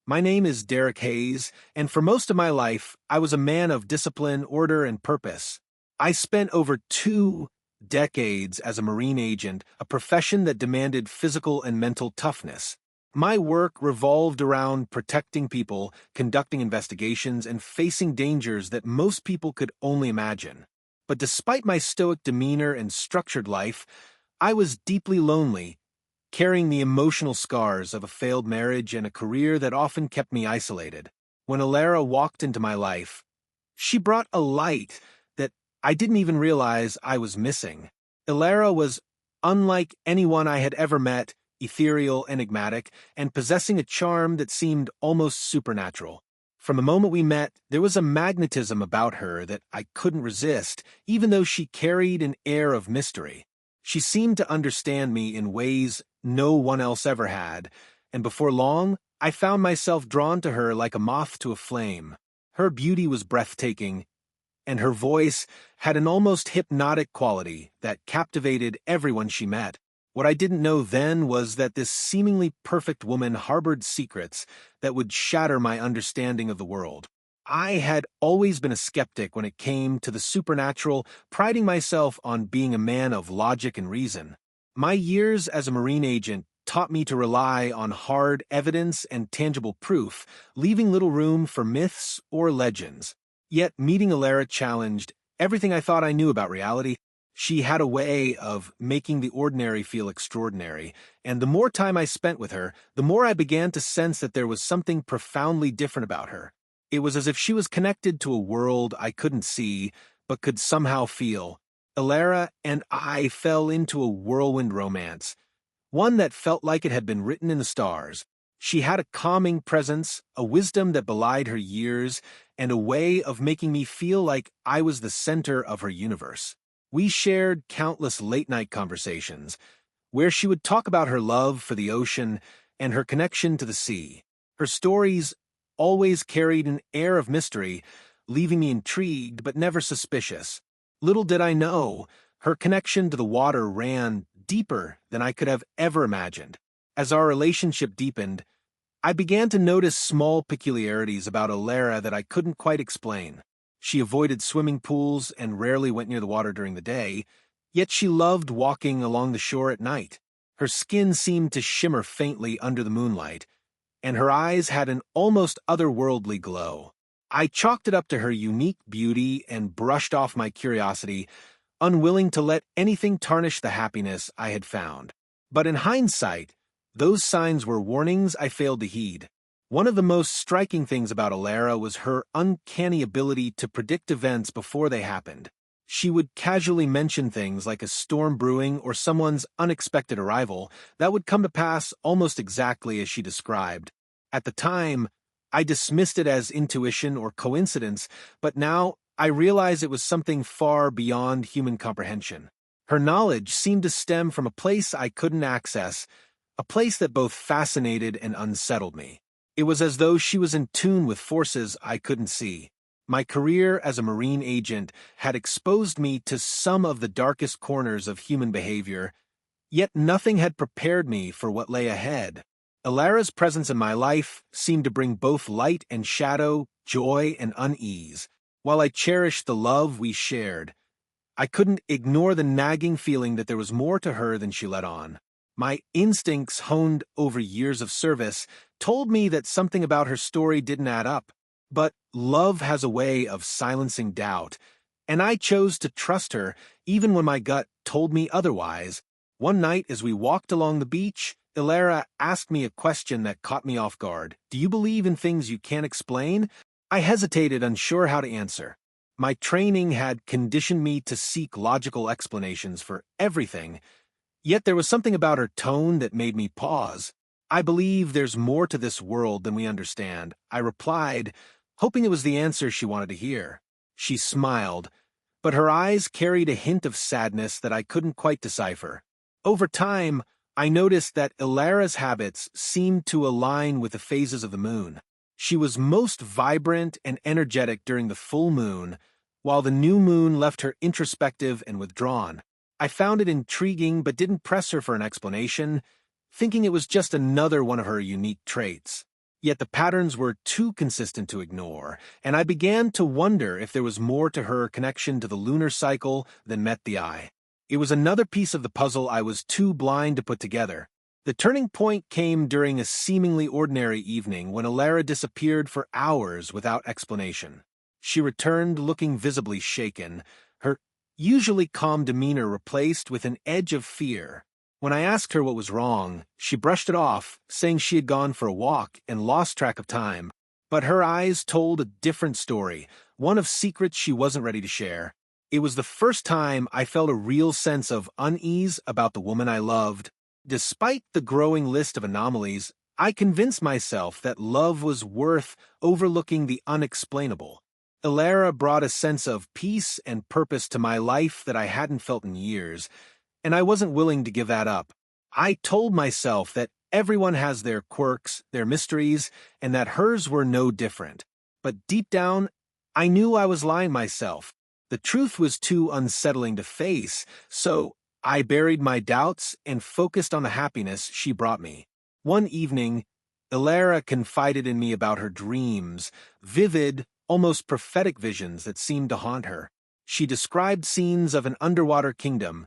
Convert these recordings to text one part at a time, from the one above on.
My name is Derek Hayes, and for most of my life, I was a man of discipline, order, and purpose. I spent over 2 decades as a Marine agent, a profession that demanded physical and mental toughness. My work revolved around protecting people, conducting investigations, and facing dangers that most people could only imagine. But despite my stoic demeanor and structured life, I was deeply lonely, carrying the emotional scars of a failed marriage and a career that often kept me isolated. When Alara walked into my life, she brought a light that I didn't even realize I was missing. Alara was unlike anyone I had ever met, ethereal, enigmatic, and possessing a charm that seemed almost supernatural. From the moment we met, there was a magnetism about her that I couldn't resist, even though she carried an air of mystery. She seemed to understand me in ways no one else ever had, and before long, I found myself drawn to her like a moth to a flame. Her beauty was breathtaking, and her voice had an almost hypnotic quality that captivated everyone she met. What I didn't know then was that this seemingly perfect woman harbored secrets that would shatter my understanding of the world. I had always been a skeptic when it came to the supernatural, priding myself on being a man of logic and reason. My years as a Marine agent taught me to rely on hard evidence and tangible proof, leaving little room for myths or legends. Yet meeting Alara challenged everything I thought I knew about reality. She had a way of making the ordinary feel extraordinary, and the more time I spent with her, the more I began to sense that there was something profoundly different about her. It was as if she was connected to a world I couldn't see, but could somehow feel. Alara and I fell into a whirlwind romance, one that felt like it had been written in the stars. She had a calming presence, a wisdom that belied her years, and a way of making me feel like I was the center of her universe. We shared countless late-night conversations, where she would talk about her love for the ocean and her connection to the sea. Her stories always carried an air of mystery, leaving me intrigued but never suspicious. Little did I know, her connection to the water ran deeper than I could have ever imagined. As our relationship deepened, I began to notice small peculiarities about Alara that I couldn't quite explain. She avoided swimming pools and rarely went near the water during the day, yet she loved walking along the shore at night. Her skin seemed to shimmer faintly under the moonlight, and her eyes had an almost otherworldly glow. I chalked it up to her unique beauty and brushed off my curiosity, unwilling to let anything tarnish the happiness I had found. But in hindsight, those signs were warnings I failed to heed. One of the most striking things about Alara was her uncanny ability to predict events before they happened. She would casually mention things like a storm brewing or someone's unexpected arrival that would come to pass almost exactly as she described. At the time, I dismissed it as intuition or coincidence, but now I realize it was something far beyond human comprehension. Her knowledge seemed to stem from a place I couldn't access, a place that both fascinated and unsettled me. It was as though she was in tune with forces I couldn't see. My career as a Marine agent had exposed me to some of the darkest corners of human behavior, yet nothing had prepared me for what lay ahead. Alara's presence in my life seemed to bring both light and shadow, joy and unease. While I cherished the love we shared, I couldn't ignore the nagging feeling that there was more to her than she let on. My instincts, honed over years of service, told me that something about her story didn't add up. But love has a way of silencing doubt, and I chose to trust her even when my gut told me otherwise. One night as we walked along the beach, Alara asked me a question that caught me off guard. "Do you believe in things you can't explain?" I hesitated, unsure how to answer. My training had conditioned me to seek logical explanations for everything, yet there was something about her tone that made me pause. "I believe there's more to this world than we understand," I replied, hoping it was the answer she wanted to hear. She smiled, but her eyes carried a hint of sadness that I couldn't quite decipher. Over time, I noticed that Alara's habits seemed to align with the phases of the moon. She was most vibrant and energetic during the full moon, while the new moon left her introspective and withdrawn. I found it intriguing but didn't press her for an explanation, thinking it was just another one of her unique traits. Yet the patterns were too consistent to ignore, and I began to wonder if there was more to her connection to the lunar cycle than met the eye. It was another piece of the puzzle I was too blind to put together. The turning point came during a seemingly ordinary evening when Alara disappeared for hours without explanation. She returned looking visibly shaken, her usually calm demeanor replaced with an edge of fear. When I asked her what was wrong, she brushed it off, saying she had gone for a walk and lost track of time. But her eyes told a different story, one of secrets she wasn't ready to share. It was the first time I felt a real sense of unease about the woman I loved. Despite the growing list of anomalies, I convinced myself that love was worth overlooking the unexplainable. Alara brought a sense of peace and purpose to my life that I hadn't felt in years, and I wasn't willing to give that up. I told myself that everyone has their quirks, their mysteries, and that hers were no different. But deep down, I knew I was lying myself. The truth was too unsettling to face, so I buried my doubts and focused on the happiness she brought me. One evening, Alara confided in me about her dreams, vivid, almost prophetic visions that seemed to haunt her. She described scenes of an underwater kingdom,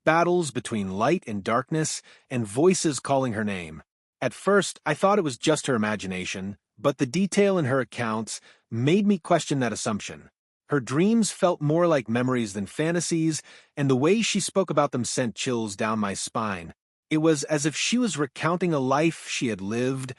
battles between light and darkness, and voices calling her name. At first, I thought it was just her imagination, but the detail in her accounts made me question that assumption. Her dreams felt more like memories than fantasies, and the way she spoke about them sent chills down my spine. It was as if she was recounting a life she had lived,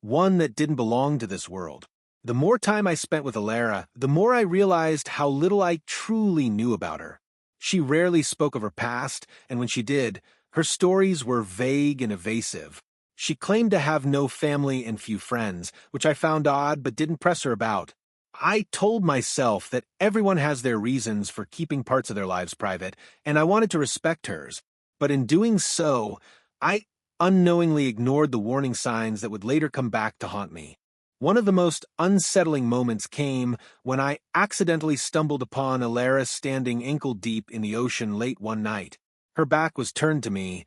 one that didn't belong to this world. The more time I spent with Alara, the more I realized how little I truly knew about her. She rarely spoke of her past, and when she did, her stories were vague and evasive. She claimed to have no family and few friends, which I found odd but didn't press her about. I told myself that everyone has their reasons for keeping parts of their lives private, and I wanted to respect hers. But in doing so, I unknowingly ignored the warning signs that would later come back to haunt me. One of the most unsettling moments came when I accidentally stumbled upon Alara standing ankle-deep in the ocean late one night. Her back was turned to me,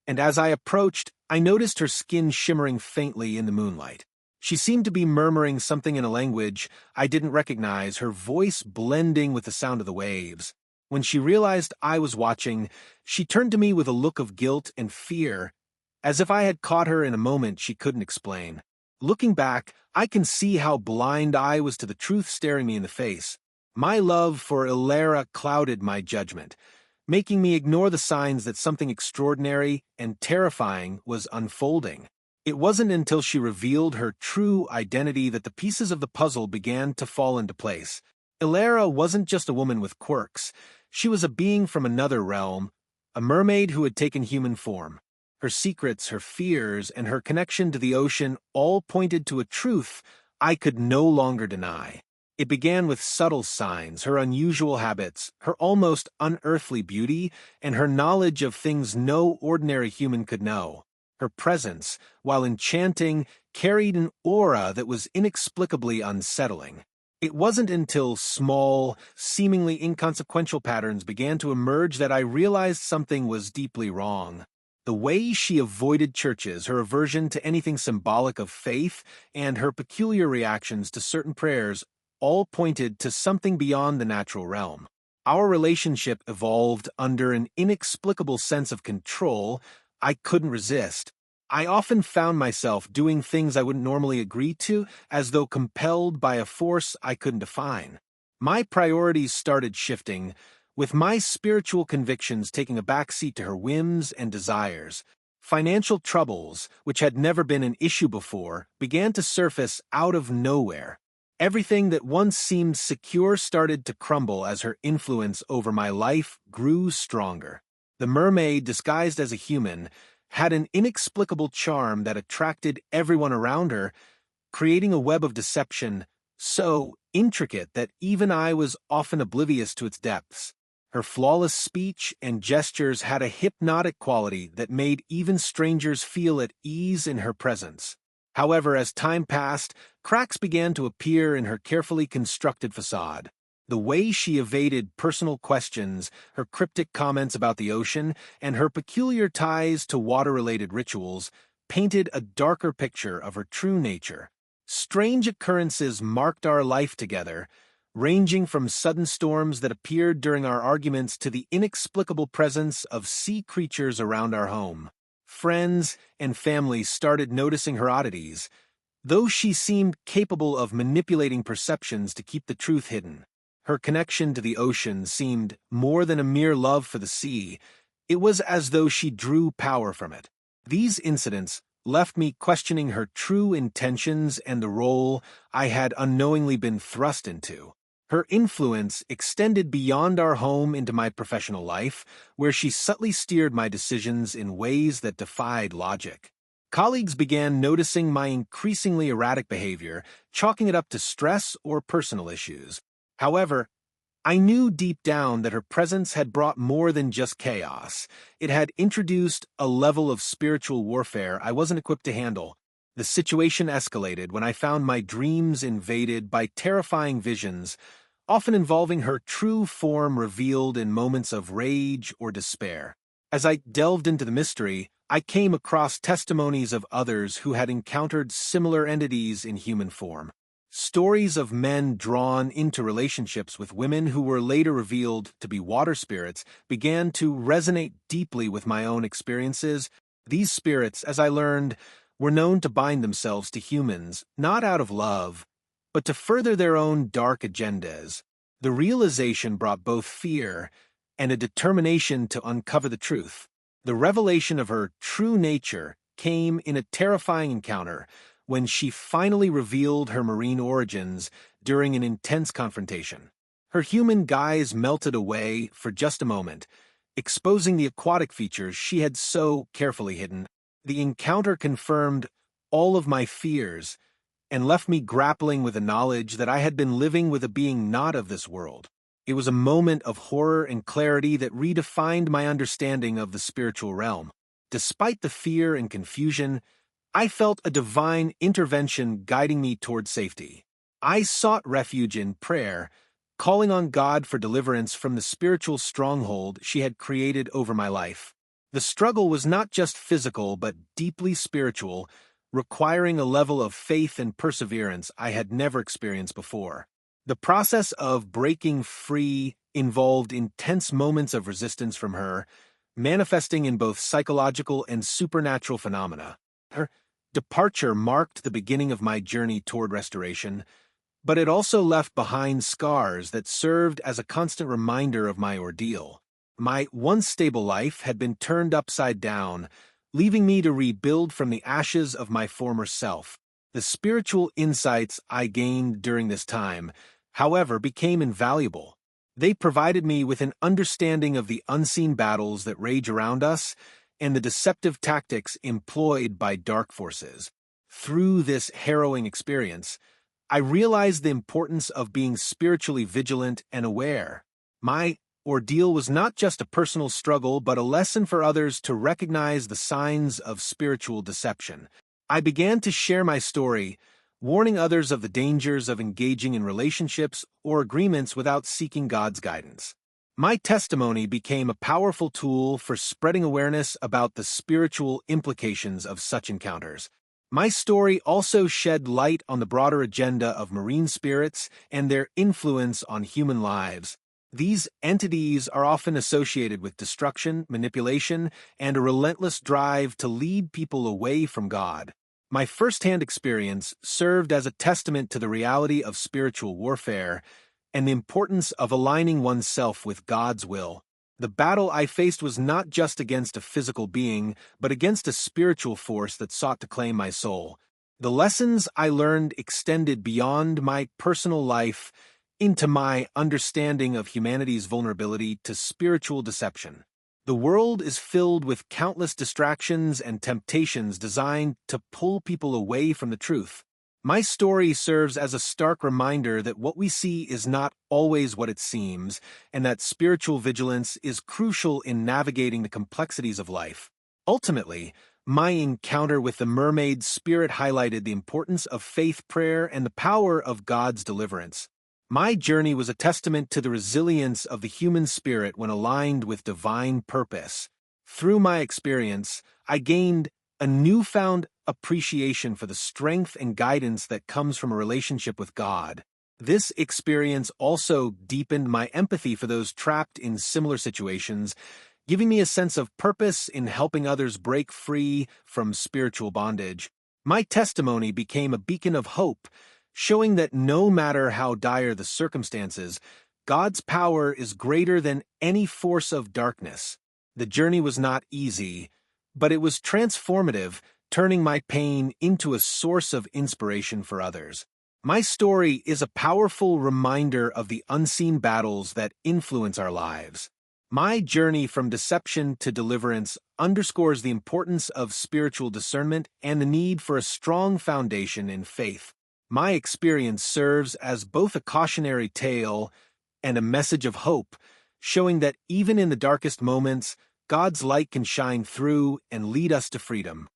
and as I approached, I noticed her skin shimmering faintly in the moonlight. She seemed to be murmuring something in a language I didn't recognize, her voice blending with the sound of the waves. When she realized I was watching, she turned to me with a look of guilt and fear, as if I had caught her in a moment she couldn't explain. Looking back, I can see how blind I was to the truth staring me in the face. My love for Alara clouded my judgment, making me ignore the signs that something extraordinary and terrifying was unfolding. It wasn't until she revealed her true identity that the pieces of the puzzle began to fall into place. Alara wasn't just a woman with quirks. She was a being from another realm, a mermaid who had taken human form. Her secrets, her fears, and her connection to the ocean all pointed to a truth I could no longer deny. It began with subtle signs, her unusual habits, her almost unearthly beauty, and her knowledge of things no ordinary human could know. Her presence, while enchanting, carried an aura that was inexplicably unsettling. It wasn't until small, seemingly inconsequential patterns began to emerge that I realized something was deeply wrong. The way she avoided churches, her aversion to anything symbolic of faith, and her peculiar reactions to certain prayers all pointed to something beyond the natural realm. Our relationship evolved under an inexplicable sense of control I couldn't resist. I often found myself doing things I wouldn't normally agree to, as though compelled by a force I couldn't define. My priorities started shifting, with my spiritual convictions taking a backseat to her whims and desires. Financial troubles, which had never been an issue before, began to surface out of nowhere. Everything that once seemed secure started to crumble as her influence over my life grew stronger. The mermaid, disguised as a human, had an inexplicable charm that attracted everyone around her, creating a web of deception so intricate that even I was often oblivious to its depths. Her flawless speech and gestures had a hypnotic quality that made even strangers feel at ease in her presence. However, as time passed, cracks began to appear in her carefully constructed facade. The way she evaded personal questions, her cryptic comments about the ocean, and her peculiar ties to water-related rituals painted a darker picture of her true nature. Strange occurrences marked our life together, ranging from sudden storms that appeared during our arguments to the inexplicable presence of sea creatures around our home. Friends and family started noticing her oddities, though she seemed capable of manipulating perceptions to keep the truth hidden. Her connection to the ocean seemed more than a mere love for the sea. It was as though she drew power from it. These incidents left me questioning her true intentions and the role I had unknowingly been thrust into. Her influence extended beyond our home into my professional life, where she subtly steered my decisions in ways that defied logic. Colleagues began noticing my increasingly erratic behavior, chalking it up to stress or personal issues. However, I knew deep down that her presence had brought more than just chaos. It had introduced a level of spiritual warfare I wasn't equipped to handle. The situation escalated when I found my dreams invaded by terrifying visions, often involving her true form revealed in moments of rage or despair. As I delved into the mystery, I came across testimonies of others who had encountered similar entities in human form. Stories of men drawn into relationships with women who were later revealed to be water spirits began to resonate deeply with my own experiences. These spirits, as I learned, were known to bind themselves to humans, not out of love, but to further their own dark agendas. The realization brought both fear and a determination to uncover the truth. The revelation of her true nature came in a terrifying encounter when she finally revealed her marine origins during an intense confrontation. Her human guise melted away for just a moment, exposing the aquatic features she had so carefully hidden. The encounter confirmed all of my fears and left me grappling with the knowledge that I had been living with a being not of this world. It was a moment of horror and clarity that redefined my understanding of the spiritual realm. Despite the fear and confusion, I felt a divine intervention guiding me toward safety. I sought refuge in prayer, calling on God for deliverance from the spiritual stronghold she had created over my life. The struggle was not just physical but deeply spiritual, requiring a level of faith and perseverance I had never experienced before. The process of breaking free involved intense moments of resistance from her, manifesting in both psychological and supernatural phenomena. Her departure marked the beginning of my journey toward restoration, but it also left behind scars that served as a constant reminder of my ordeal. My once stable life had been turned upside down, leaving me to rebuild from the ashes of my former self. The spiritual insights I gained during this time, however, became invaluable. They provided me with an understanding of the unseen battles that rage around us and the deceptive tactics employed by dark forces. Through this harrowing experience, I realized the importance of being spiritually vigilant and aware. My ordeal was not just a personal struggle, but a lesson for others to recognize the signs of spiritual deception. I began to share my story, warning others of the dangers of engaging in relationships or agreements without seeking God's guidance. My testimony became a powerful tool for spreading awareness about the spiritual implications of such encounters. My story also shed light on the broader agenda of marine spirits and their influence on human lives. These entities are often associated with destruction, manipulation, and a relentless drive to lead people away from God. My first-hand experience served as a testament to the reality of spiritual warfare and the importance of aligning oneself with God's will. The battle I faced was not just against a physical being, but against a spiritual force that sought to claim my soul. The lessons I learned extended beyond my personal life into my understanding of humanity's vulnerability to spiritual deception. The world is filled with countless distractions and temptations designed to pull people away from the truth. My story serves as a stark reminder that what we see is not always what it seems, and that spiritual vigilance is crucial in navigating the complexities of life. Ultimately, my encounter with the mermaid spirit highlighted the importance of faith, prayer, and the power of God's deliverance. My journey was a testament to the resilience of the human spirit when aligned with divine purpose. Through my experience, I gained a newfound appreciation for the strength and guidance that comes from a relationship with God. This experience also deepened my empathy for those trapped in similar situations, giving me a sense of purpose in helping others break free from spiritual bondage. My testimony became a beacon of hope, showing that no matter how dire the circumstances, God's power is greater than any force of darkness. The journey was not easy, but it was transformative, turning my pain into a source of inspiration for others. My story is a powerful reminder of the unseen battles that influence our lives. My journey from deception to deliverance underscores the importance of spiritual discernment and the need for a strong foundation in faith. My experience serves as both a cautionary tale and a message of hope, showing that even in the darkest moments, God's light can shine through and lead us to freedom.